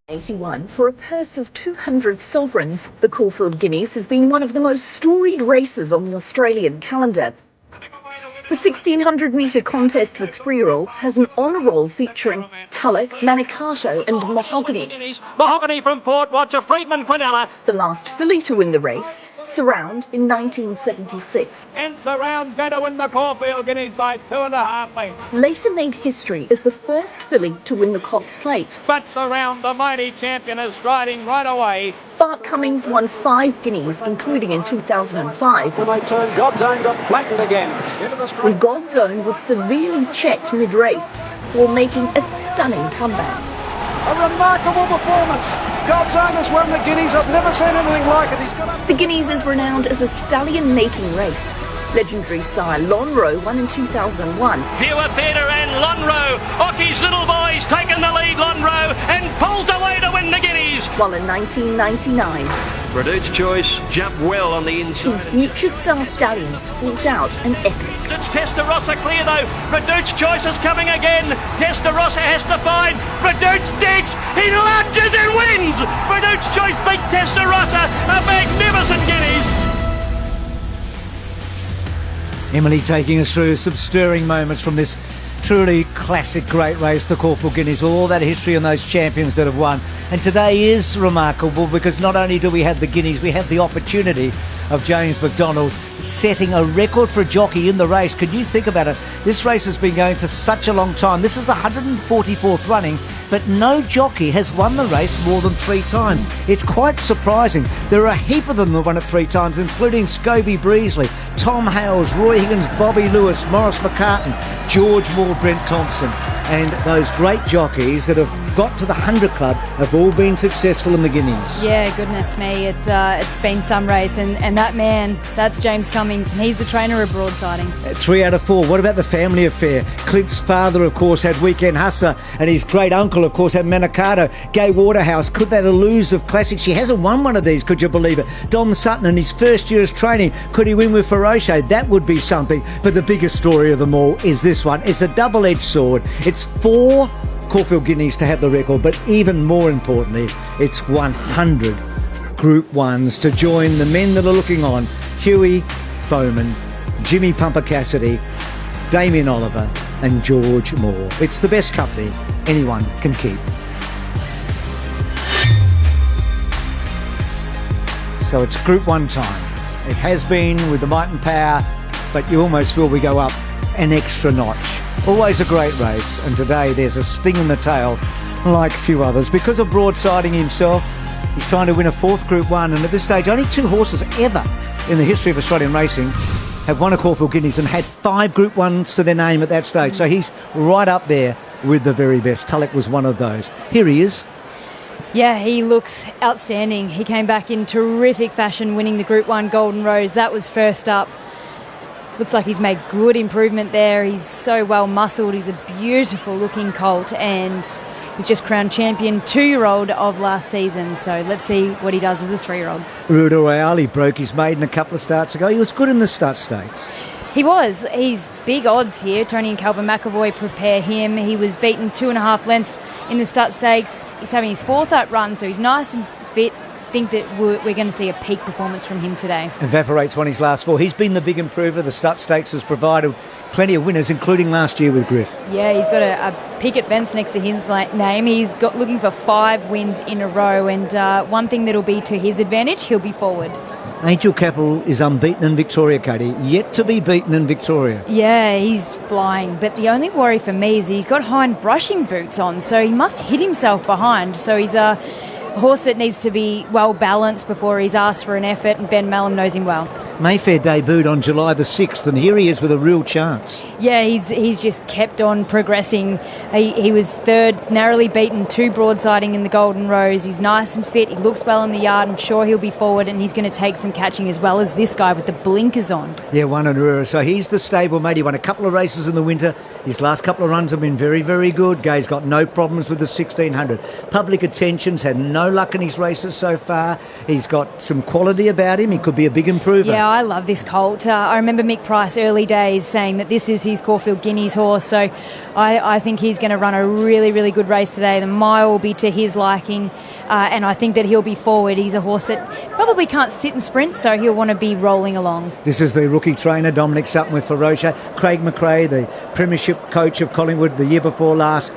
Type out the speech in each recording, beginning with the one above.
81 for a purse of 200 sovereigns. The Caulfield Guineas has been one of the most storied races on the Australian calendar. The 1600-metre contest for 3-year-olds has an honour roll featuring Tulloch, Manicato and Mahogany. Mahogany from Port Watcher, Friedman, Quinella. The last filly to win the race, Surround, in 1976. And Surround going to win the Caulfield Guineas by 2.5 lengths. Later made history as the first filly to win the Cox Plate. But Surround, the mighty champion, is striding right away. Bart Cummings won 5 Guineas, including in 2005. When they turned, God's Own got flattened again. When God's Own was severely checked mid-race before making a stunning comeback. A remarkable performance. God's Own has won the Guineas. I've never seen anything like it. He's got up. The Guineas is renowned as a stallion-making race. Legendary sire Lonhro won in 2001. Pure Theatre and Lonhro. Ocky's little boy's taken the lead, Lonhro, and pulls away to win the Guineas. While in 1999, Results' Choice jumped well on the two inside. future star stallions fought out an epic. It's Testarossa clear though. Results' Choice is coming again. Testarossa has to find Results' Ditch. He lunges and wins. Results' Choice beat Testarossa. A magnificent Guineas. Emily taking us through some stirring moments from this truly classic great race, the Caulfield Guineas, with all that history and those champions that have won. And today is remarkable because not only do we have the Guineas, we have the opportunity of James McDonald setting a record for a jockey in the race. Can you think about it? This race has been going for such a long time. This is 144th running, but no jockey has won the race more than 3 times. It's quite surprising. There are a heap of them that won it 3 times, including Scobie Breesley, Tom Hales, Roy Higgins, Bobby Lewis, Maurice McCartan, George Moore, Brent Thompson. And those great jockeys that have got to the 100 Club have all been successful in the Guineas. Yeah, goodness me, it's been some race, and that man, that's James Cummings, and he's the trainer of Broadsiding. 3 out of 4. What about the family affair? Clint's father, of course, had Weekend Hustler, and his great uncle, of course, had Manicato. Gay Waterhouse, could that elusive classic? She hasn't won one of these, could you believe it? Dom Sutton in his first year of training, could he win with Feroce? That would be something. But the biggest story of them all is this one. It's a double-edged sword. It's 4 Caulfield Guineas to have the record, but even more importantly, it's 100 Group 1s to join the men that are looking on: Huey Bowman, Jimmy Pumper Cassidy, Damien Oliver and George Moore. It's the best company anyone can keep. So it's Group 1 time. It has been with the might and power, but you almost feel we go up an extra notch. Always a great race, and today there's a sting in the tail like few others. Because of Broadsiding himself, he's trying to win a 4th Group 1, and at this stage only 2 horses ever in the history of Australian racing have won a Caulfield Guineas and had 5 Group 1s to their name at that stage. So he's right up there with the very best. Tulloch was one of those. Here he is. Yeah, he looks outstanding. He came back in terrific fashion, winning the Group 1 Golden Rose. That was first up. Looks like he's made good improvement there. He's so well muscled. He's a beautiful looking colt, and he's just crowned champion 2-year-old of last season. So let's see what he does as a 3-year-old. Ruda Royale, he broke his maiden a couple of starts ago. He was good in the start stakes. He was. He's big odds here. Tony and Calvin McAvoy prepare him. He was beaten 2.5 lengths in the start stakes. He's having his 4th up run, so he's nice and fit. Think that we're going to see a peak performance from him today. Evaporate's won his last 4. He's been the big improver. The Stut Stakes has provided plenty of winners, including last year with Griff. Yeah, he's got a picket fence next to his name. He's got looking for 5 wins in a row, and one thing that'll be to his advantage, he'll be forward. Angel Capital is unbeaten in Victoria, Katie. Yet to be beaten in Victoria. Yeah, he's flying. But the only worry for me is he's got hind brushing boots on, so he must hit himself behind. So he's a horse that needs to be well balanced before he's asked for an effort, and Ben Mellon knows him well. Mayfair debuted on July the 6th, and here he is with a real chance. Yeah, he's just kept on progressing. He was 3rd, narrowly beaten 2 Broadsiding in the Golden Rose. He's nice and fit. He looks well in the yard. I'm sure he'll be forward, and he's going to take some catching as well as this guy with the blinkers on. Yeah, one and Rura. So he's the stablemate. He won a couple of races in the winter. His last couple of runs have been very, very good. Gay's got no problems with the 1600. Public Attention's had no luck in his races so far. He's got some quality about him. He could be a big improver. Yeah, Yeah, I love this colt. I remember Mick Price early days saying that this is his Caulfield Guineas horse, so I think he's going to run a really, really good race today. The mile will be to his liking, and I think that he'll be forward. He's a horse that probably can't sit and sprint, so he'll want to be rolling along. This is the rookie trainer, Dominic Sutton with Ferocia. Craig McRae, the premiership coach of Collingwood the year before last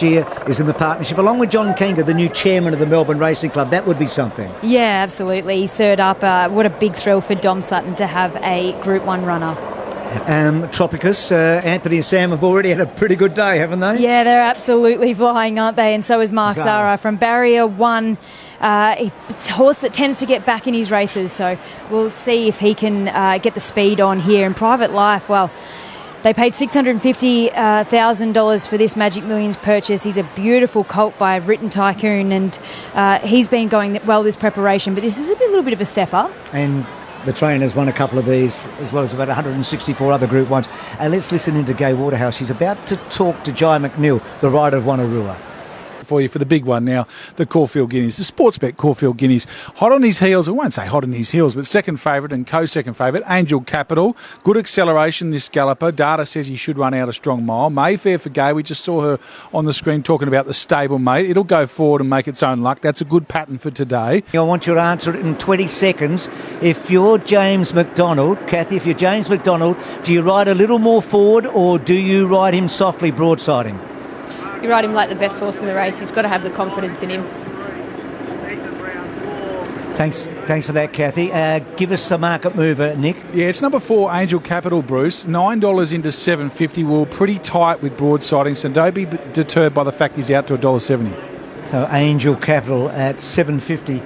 year, is in the partnership, along with John Kenga, the new chairman of the Melbourne Racing Club. That would be something. Yeah, absolutely. He's third up. What a big thrill for Dom Sutton to have a Group 1 runner. Tropicus, Anthony and Sam have already had a pretty good day, haven't they? Yeah, they're absolutely flying, aren't they? And so is Mark Zara from Barrier 1. It's a horse that tends to get back in his races, so we'll see if he can get the speed on here. In Private Life, well, they paid $650,000 for this Magic Millions purchase. He's a beautiful colt by Written Tycoon, and he's been going well this preparation, but this is a little bit of a step up. And the trainers won a couple of these, as well as about 164 other Group 1s. And let's listen into Gay Waterhouse. She's about to talk to Jai McNeil, the rider of Wanneroo. For you for the big one now, the Caulfield Guineas, the sports bet Caulfield Guineas, hot on his heels. I won't say hot on his heels, but second favourite and co-second favourite, Angel Capital. Good acceleration, this galloper. Data says he should run out a strong mile. Mayfair for Gay, we just saw her on the screen talking about the stablemate. It'll go forward and make its own luck. That's a good pattern for today. I want you to answer it in 20 seconds. If you're James McDonald, Kathy, if you're James McDonald, do you ride a little more forward or do you ride him softly broadsiding? You ride him like the best horse in the race. He's got to have the confidence in him. Thanks for that, Kathy. Give us the market mover, Nick. Yeah, it's number 4, Angel Capital, Bruce. $9 into $7.50. We're pretty tight with broadsiding, so don't be deterred by the fact he's out to $1.70. So Angel Capital at $7.50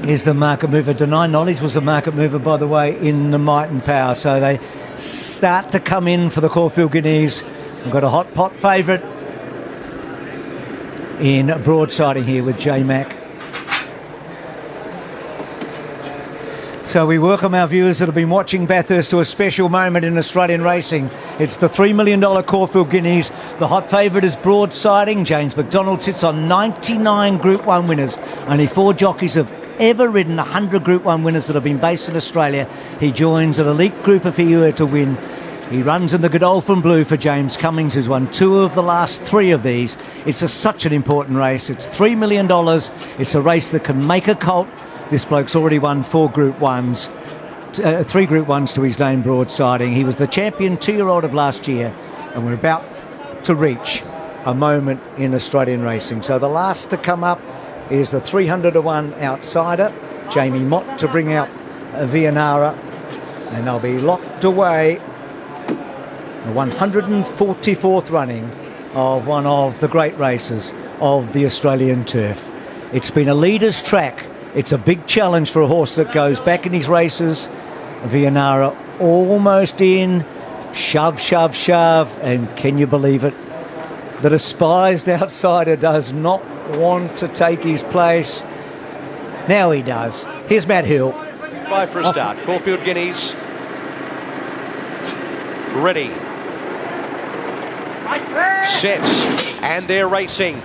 is the market mover. Deny Knowledge was the market mover, by the way, in the Might and Power. So they start to come in for the Caulfield Guineas. We've got a hot pot favourite in broadsiding here with J Mac. So we welcome our viewers that have been watching Bathurst to a special moment in Australian racing. It's the $3 million Caulfield Guineas. The hot favourite is broadsiding. James McDonald sits on 99 Group 1 winners. Only 4 jockeys have ever ridden 100 Group 1 winners that have been based in Australia. He joins an elite group if he were to win. He runs in the Godolphin Blue for James Cummings, who's won 2 of the last 3 of these. It's such an important race. It's $3 million. It's a race that can make a colt. This bloke's already won 4 Group 1s, 3 Group 1s to his name broadsiding. He was the champion 2-year-old of last year, and we're about to reach a moment in Australian racing. So the last to come up is the 300-1 outsider, Jamie Mott, to bring out Vianara, and they'll be locked away. The 144th running of one of the great races of the Australian turf. It's been a leader's track. It's a big challenge for a horse that goes back in his races. Vianara almost in. Shove, shove, shove. And can you believe it? The despised outsider does not want to take his place. Now he does. Here's Matt Hill. Bye for a start. Caulfield Guineas. Ready. Sets, and they're racing.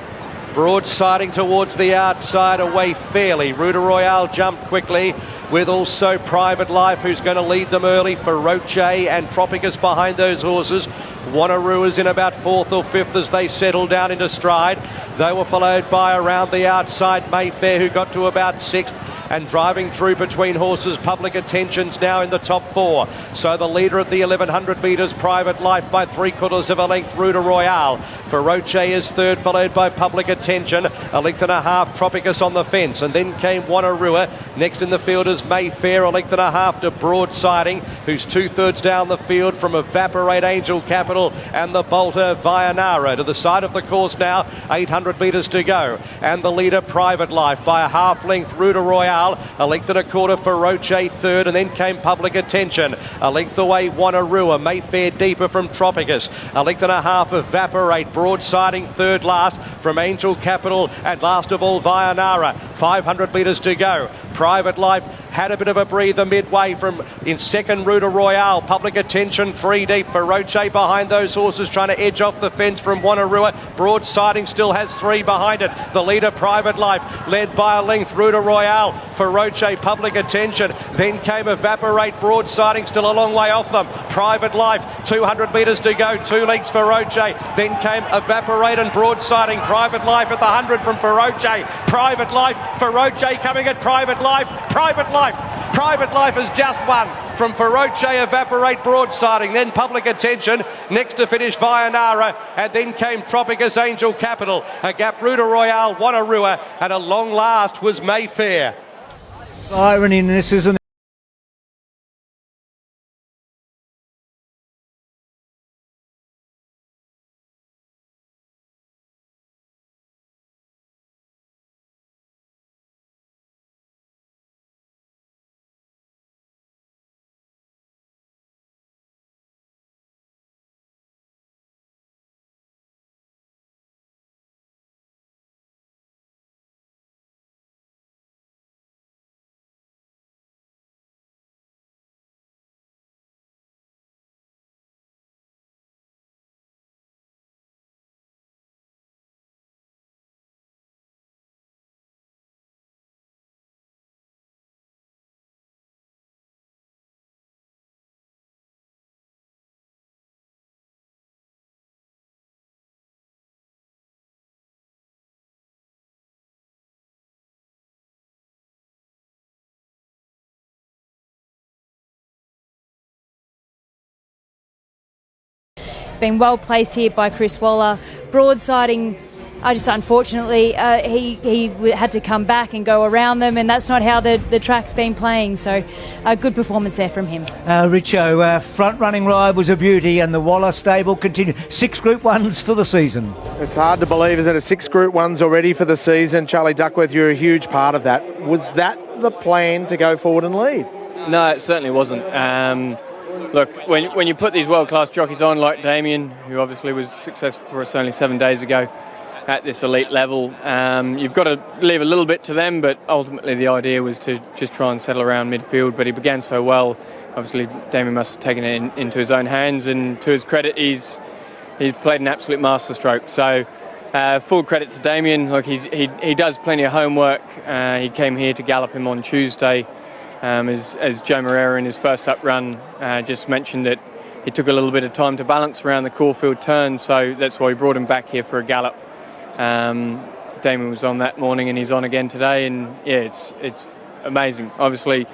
Broadsiding towards the outside, away fairly. Ruta Royale jumped quickly, with also Private Life, who's going to lead them early. Feroce and Tropicus behind those horses. Wanneroo is in about 4th or 5th as they settle down into stride. They were followed by around the outside Mayfair, who got to about 6th. And driving through between horses, Public Attention's now in the top 4. So the leader at the 1100 metres, Private Life, by 3/4 of a length, Ruta Royale. Feroce is third, followed by Public Attention. 1.5 lengths, Tropicus on the fence. And then came Wanneroo. Next in the field is Mayfair, 1.5 lengths to broadsiding, who's 2/3 down the field from Evaporate, Angel Capital, and the bolter Vianara. To the side of the course now, 800 metres to go. And the leader, Private Life, by a 1/2 length, Ruta Royale. 1.25 lengths, Feroce third, and then came Public Attention. 1 length away, Wanneroo. Mayfair deeper from Tropicus. 1.5 lengths, Evaporate, broadsiding third last from Angel Capital, and last of all Vianara. 500 metres to go. Private Life had a bit of a breather midway from in second Ruta Royale. Public Attention 3 deep. Feroce behind those horses trying to edge off the fence from Wannerua. Broadsiding still has 3 behind it. The leader Private Life led by a length. Ruta Royale, Feroce, Public Attention. Then came Evaporate. Broadsiding still a long way off them. Private Life, 200 metres to go. 2 lengths Feroce. Then came Evaporate and Broadsiding. Private Life at the 100 from Feroce. Private Life, Feroce coming at Private Life. Private Life has just won from Feroce, Evaporate, Broadsiding, then Public Attention, next to finish Vianara, and then came Tropicus, Angel Capital, a gap Ruta Royale, Wannerua, and a long last was Mayfair. Irony in this, isn't it? Been well placed here by Chris Waller. Broadsiding, just unfortunately, he had to come back and go around them, and that's not how the track's been playing. So, a good performance there from him. Richo, front-running ride was a beauty, and the Waller stable continued. 6 Group 1s for the season. It's hard to believe, isn't it? 6 Group 1s already for the season. Charlie Duckworth, you're a huge part of that. Was that the plan to go forward and lead? No, it certainly wasn't. Look, when you put these world-class jockeys on like Damien, who obviously was successful for us only 7 days ago at this elite level, you've got to leave a little bit to them, but ultimately the idea was to just try and settle around midfield. But he began so well, obviously Damien must have taken it into his own hands, and to his credit, he's played an absolute masterstroke. So full credit to Damien. Look, he does plenty of homework. He came here to gallop him on Tuesday. As Joe Moreira in his first up run just mentioned, that it took a little bit of time to balance around the Caulfield turn, so that's why we brought him back here for a gallop. Damien was on that morning and he's on again today, and yeah, it's amazing. Obviously,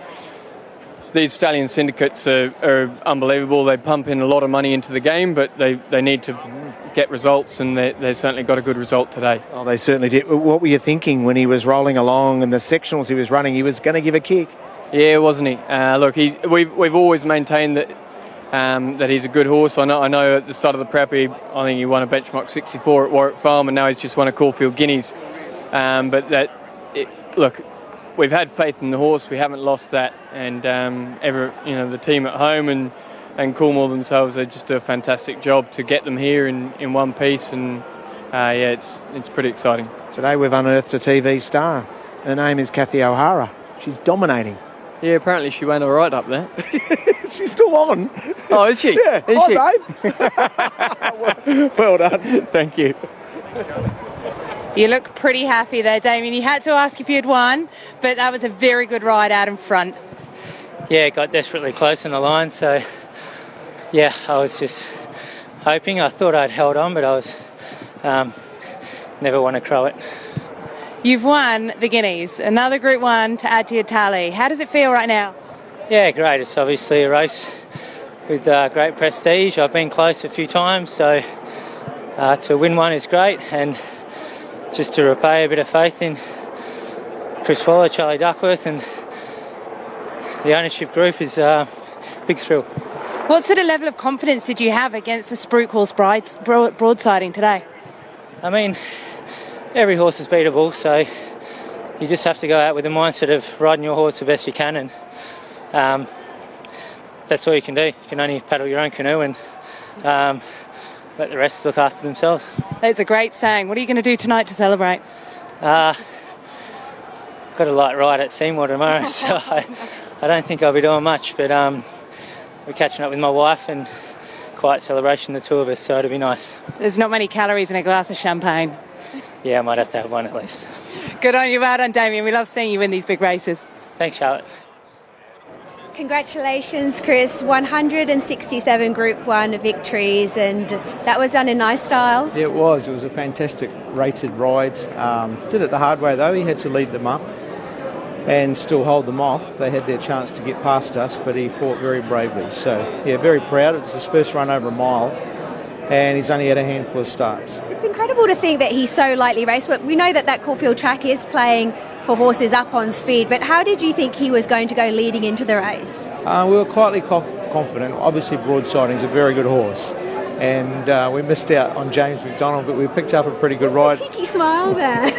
these stallion syndicates are unbelievable. They pump in a lot of money into the game, but they need to get results, and they certainly got a good result today. Oh, they certainly did. What were you thinking when he was rolling along and the sectionals he was running? He was going to give a kick. Yeah, wasn't he? Look, we've always maintained that that he's a good horse. I know at the start of the prep, I think he won a benchmark 64 at Warwick Farm, and now he's just won a Caulfield Guineas. Look, we've had faith in the horse. We haven't lost that, and the team at home and Coolmore themselves, they just do a fantastic job to get them here in one piece, and it's pretty exciting. Today we've unearthed a TV star. Her name is Kathy O'Hara. She's dominating. Yeah, apparently she went all right up there. She's still on. Oh, is she? Yeah. Is she? Babe. Well done. Thank you. You look pretty happy there, Damien. You had to ask if you'd won, but that was a very good ride out in front. Yeah, got desperately close in the line, so yeah, I was just hoping. I thought I'd held on, but I was never want to crow it. You've won the Guineas, another Group 1 to add to your tally. How does it feel right now? Yeah, great. It's obviously a race with great prestige. I've been close a few times, so to win one is great, and just to repay a bit of faith in Chris Waller, Charlie Duckworth, and the ownership group is a big thrill. What sort of level of confidence did you have against the Spruik horse broadsiding today? I mean, every horse is beatable, so you just have to go out with the mindset of riding your horse the best you can, and that's all you can do. You can only paddle your own canoe and let the rest look after themselves. That's a great saying. What are you going to do tonight to celebrate? got a light ride at Seymour tomorrow, so I don't think I'll be doing much. But we're catching up with my wife and quiet celebration, the two of us, so it'll be nice. There's not many calories in a glass of champagne. Yeah, I might have to have one at least. Good on you, well done, Damien. We love seeing you win these big races. Thanks, Charlotte. Congratulations, Chris. 167 Group 1 victories, and that was done in nice style. Yeah, it was. It was a fantastic rated ride. Did it the hard way, though. He had to lead them up and still hold them off. They had their chance to get past us, but he fought very bravely. So, yeah, very proud. It's his first run over a mile, and he's only had a handful of starts. It's incredible to think that he's so lightly raced. But we know that Caulfield track is playing for horses up on speed, but how did you think he was going to go leading into the race? We were quietly confident. Obviously, Broadsiding's a very good horse, and we missed out on James McDonald, but we picked up a pretty good ride. Cheeky smile there.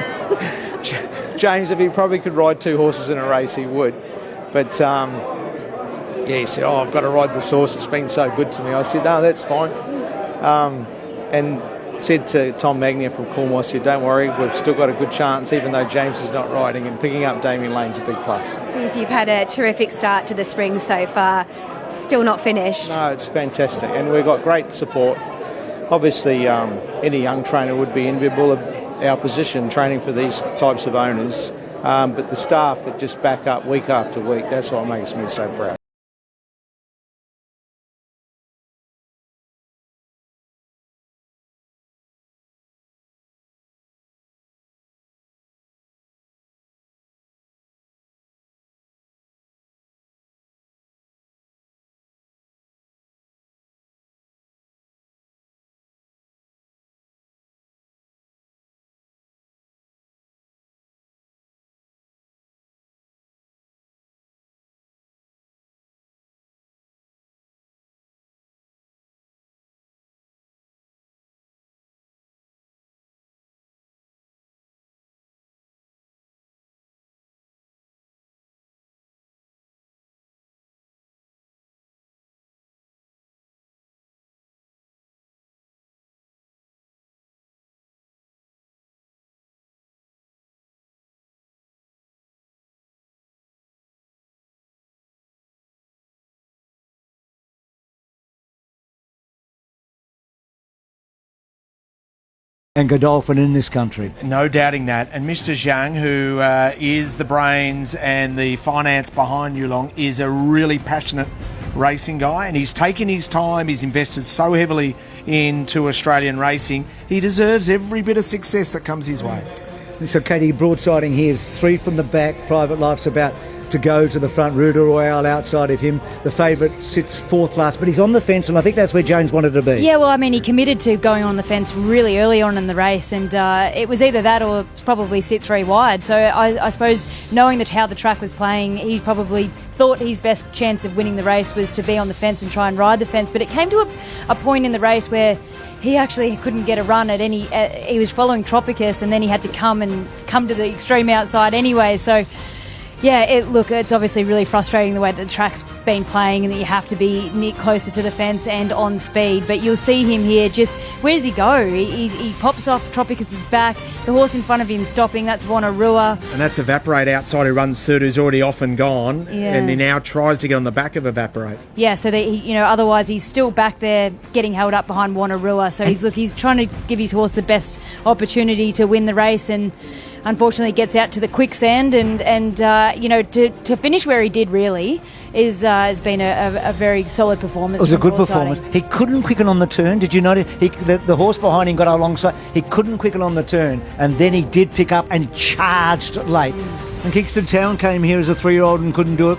James, if he probably could ride two horses in a race, he would. But, he said, I've got to ride this horse. It's been so good to me. I said, no, that's fine. And said to Tom Magnier from Cornwall, I said, don't worry, we've still got a good chance, even though James is not riding, and picking up Damien Lane's a big plus. Geez, you've had a terrific start to the spring so far. Still not finished. No, it's fantastic, and we've got great support. Obviously, any young trainer would be enviable of our position training for these types of owners, but the staff that just back up week after week, that's what makes me so proud. And Godolphin in this country. No doubting that. And Mr. Zhang, who is the brains and the finance behind Yulong, is a really passionate racing guy, and he's taken his time. He's invested so heavily into Australian racing. He deserves every bit of success that comes his way. So Katie, Broadsiding here is 3 from the back. Private Life's about to go to the front. Ruda Royale outside of him. The favourite sits 4th last, but he's on the fence, and I think that's where Jones wanted to be. Yeah, well, I mean, he committed to going on the fence really early on in the race, and it was either that or probably sit 3 wide. So I suppose knowing that how the track was playing, he probably thought his best chance of winning the race was to be on the fence and try and ride the fence. But it came to a point in the race where he actually couldn't get a run at any. He was following Tropicus, and then he had to come to the extreme outside anyway. So. Yeah, it's obviously really frustrating the way that the track's been playing and that you have to be closer to the fence and on speed. But you'll see him here just, where does he go? He pops off Tropicus's back. The horse in front of him stopping, that's Wanarua. And that's Evaporate outside, who runs third, who's already off and gone. Yeah. And he now tries to get on the back of Evaporate. Yeah, so that otherwise he's still back there getting held up behind Wanarua. So he's trying to give his horse the best opportunity to win the race, and unfortunately gets out to the quicksand, and to finish where he did really has been a very solid performance. It was a good performance. He couldn't quicken on the turn. Did you notice? The horse behind him got alongside. He couldn't quicken on the turn, and then he did pick up and charged late. And Kingston Town came here as a 3-year-old and couldn't do it.